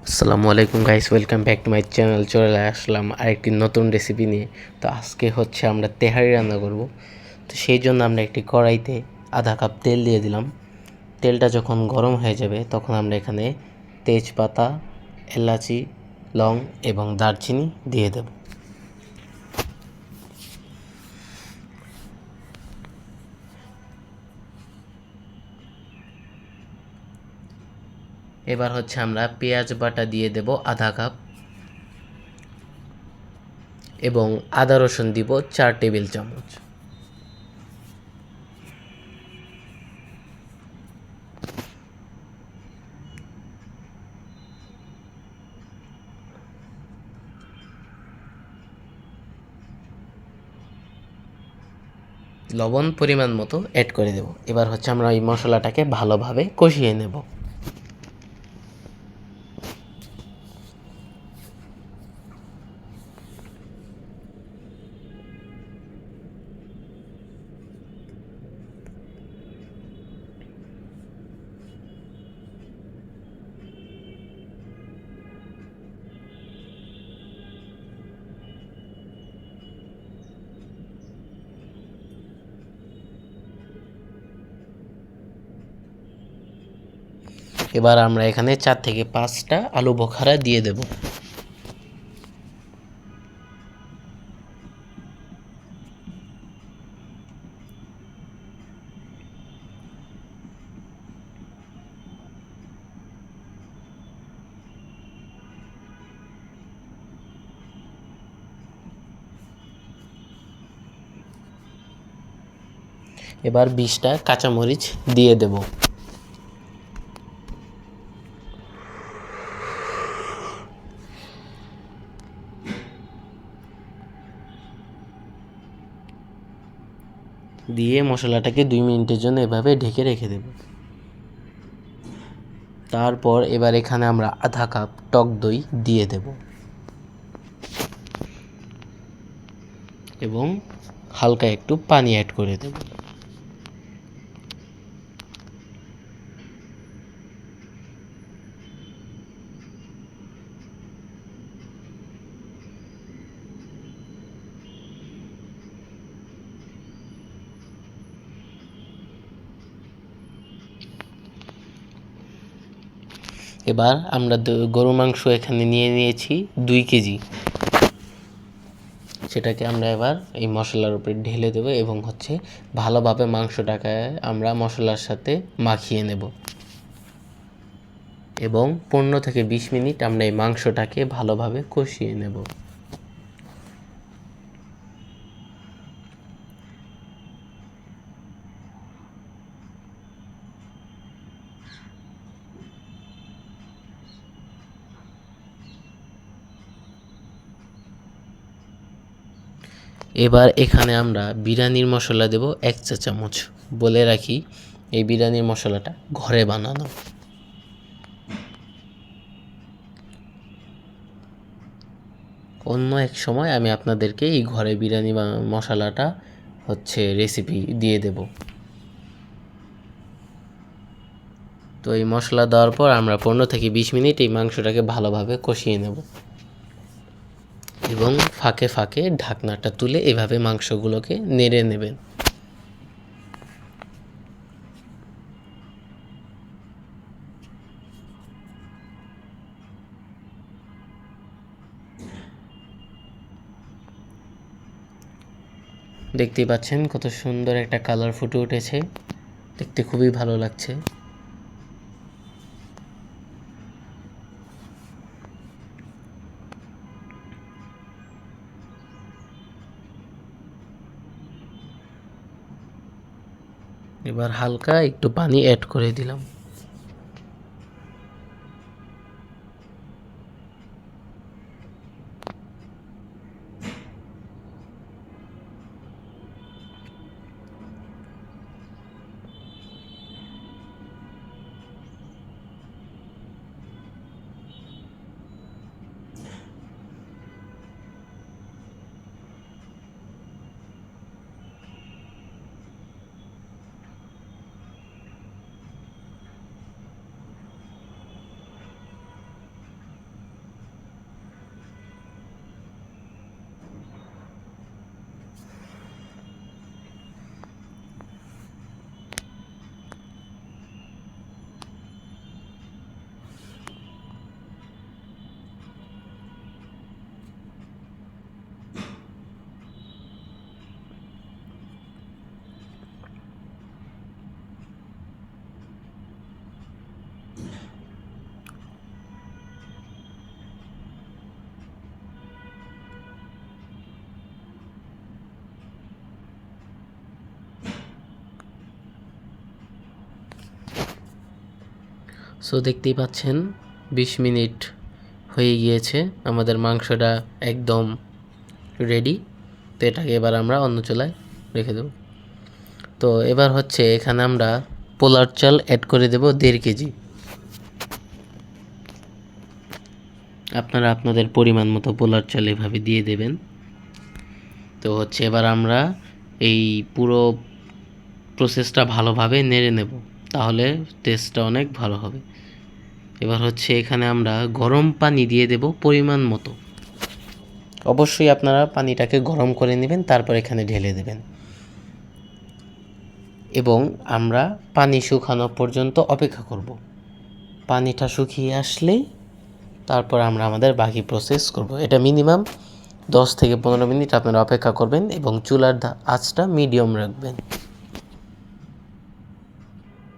আসসালামু আলাইকুম guys, welcome back to my channel. চলে আসলাম আরেকটি নতুন রেসিপি নিয়ে। তো আজকে হচ্ছে আমরা তেহারি রান্না করব। তো সেই জন্য আমরা একটি কড়াইতে আধা কাপ তেল দিয়ে দিলাম। তেলটা যখন গরম হয়ে যাবে তখন আমরা এখানে তেজপাতা, এলাচি, লং এবং দারচিনি দিয়ে দেব। এবার হচ্ছে আমরা পেঁয়াজ বাটা দিয়ে দেব আধা কাপ এবং আদা রসুন দিব 4 টেবিল চামচ। লবণ পরিমাণ মতো অ্যাড করে দেব। এবার হচ্ছে আমরা এই মশলাটাকে ভালোভাবে কষিয়ে নেব। এবার আমরা এখানে 4 থেকে 5টা আলু বোখারা দিয়ে দেব। এবার 20টা কাঁচামরিচ দিয়ে দেব। দিয়ে মশলাটাকে 2 মিনিটের জন্য এভাবে ঢেকে রেখে দেব। তারপর এবার এখানে আমরা আধা কাপ টক দই দিয়ে দেব এবং হালকা একটু পানি অ্যাড করে দেব। এবার আমরা গরু মাংস এখানে নিয়ে নিয়েছি 2 কেজি। সেটাকে আমরা এবার এই মশলার উপরে ঢেলে দেবো এবং হচ্ছে ভালোভাবে মাংসটাকে আমরা মশলার সাথে মাখিয়ে নেব এবং 15 থেকে 20 মিনিট আমরা এই মাংসটাকে ভালোভাবে কষিয়ে নেব। এবার এখানে আমরা বিরিয়ানির মশলা দেব 1 চা চামচ। বলে রাখি, এই বিরিয়ানির মশলাটা ঘরে বানানো। অন্য এক সময় আমি আপনাদেরকে এই ঘরে বিরিয়ানি মশলাটা হচ্ছে রেসিপি দিয়ে দেব। তো এই মশলা দেওয়ার পর আমরা 15 থেকে 20 মিনিট এই মাংসটাকে ভালোভাবে কষিয়ে নেব এবং ফাঁকে ফাঁকে ঢাকনাটা তুলে এভাবে মাংসগুলোকে নেড়ে নেবেন। দেখতেই পাচ্ছেন কত সুন্দর একটা কালার ফুটে উঠেছে, দেখতে খুবই ভালো লাগছে। এবার হালকা একটু পানি অ্যাড করে দিলাম। সো দেখতেই পাচ্ছেন 20 মিনিট হয়ে গিয়েছে, আমাদের মাংসটা একদম রেডি। তো এটাকে এবার আমরা অন্য চুলায় রেখে দেব। তো এবার হচ্ছে এখানে আমরা পোলার চাল অ্যাড করে দেব 1.5 কেজি। আপনারা আপনাদের পরিমাণ মতো পোলার চাল এভাবে দিয়ে দেবেন। তো হচ্ছে এবার আমরা এই পুরো প্রসেসটা ভালোভাবে নেড়ে নেব, তাহলে টেস্টটা অনেক ভালো হবে। এবার হচ্ছে এখানে আমরা গরম পানি দিয়ে দেব পরিমাণ মতো। অবশ্যই আপনারা পানিটাকে গরম করে নেবেন, তারপর এখানে ঢেলে দেবেন এবং আমরা পানি শুকানো পর্যন্ত অপেক্ষা করব। পানিটা শুকিয়ে আসলে তারপর আমরা আমাদের বাকি প্রসেস করব। এটা মিনিমাম 10 থেকে 15 মিনিট আপনারা অপেক্ষা করবেন এবং চুলার আঁচটা মিডিয়াম রাখবেন।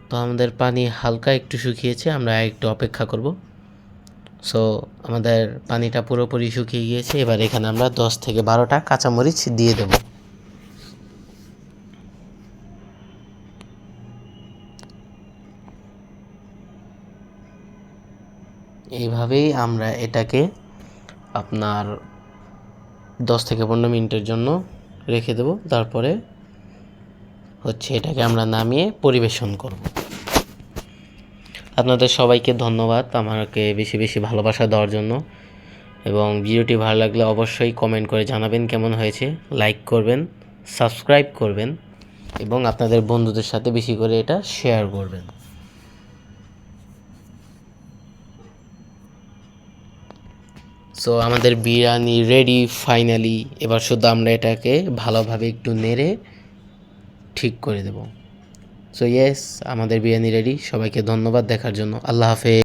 তো আমাদের পানি হালকা একটু শুকিয়েছে, আমরা একটু অপেক্ষা করব। সো আমাদের পানিটা পুরোপুরি শুকিয়ে গিয়েছে। এবার এখানে আমরা 10 থেকে 12টা কাঁচামরিচ দিয়ে দেব। এইভাবেই আমরা এটাকে আপনার 10 থেকে 15 মিনিটের জন্য রেখে দেব। তারপরে হচ্ছে এটাকে আমরা নামিয়ে পরিবেশন করব। আপনাদের সবাইকে ধন্যবাদ আমাকে বেশি বেশি ভালোবাসা দেওয়ার জন্য, এবং ভিডিওটি ভালো লাগলে অবশ্যই কমেন্ট করে জানাবেন কেমন হয়েছে, লাইক করবেন, সাবস্ক্রাইব করবেন এবং আপনাদের বন্ধুদের সাথে বেশি করে এটা শেয়ার করবেন। সো আমাদের বিরিয়ানি রেডি ফাইনালি। এবার শুধু আমরা এটাকে ভালোভাবে একটু নেড়ে ঠিক করে দেব। সো ইয়েস, আমাদের বিরিয়ানি রেডি। সবাইকে ধন্যবাদ দেখার জন্য। আল্লাহ হাফেজ।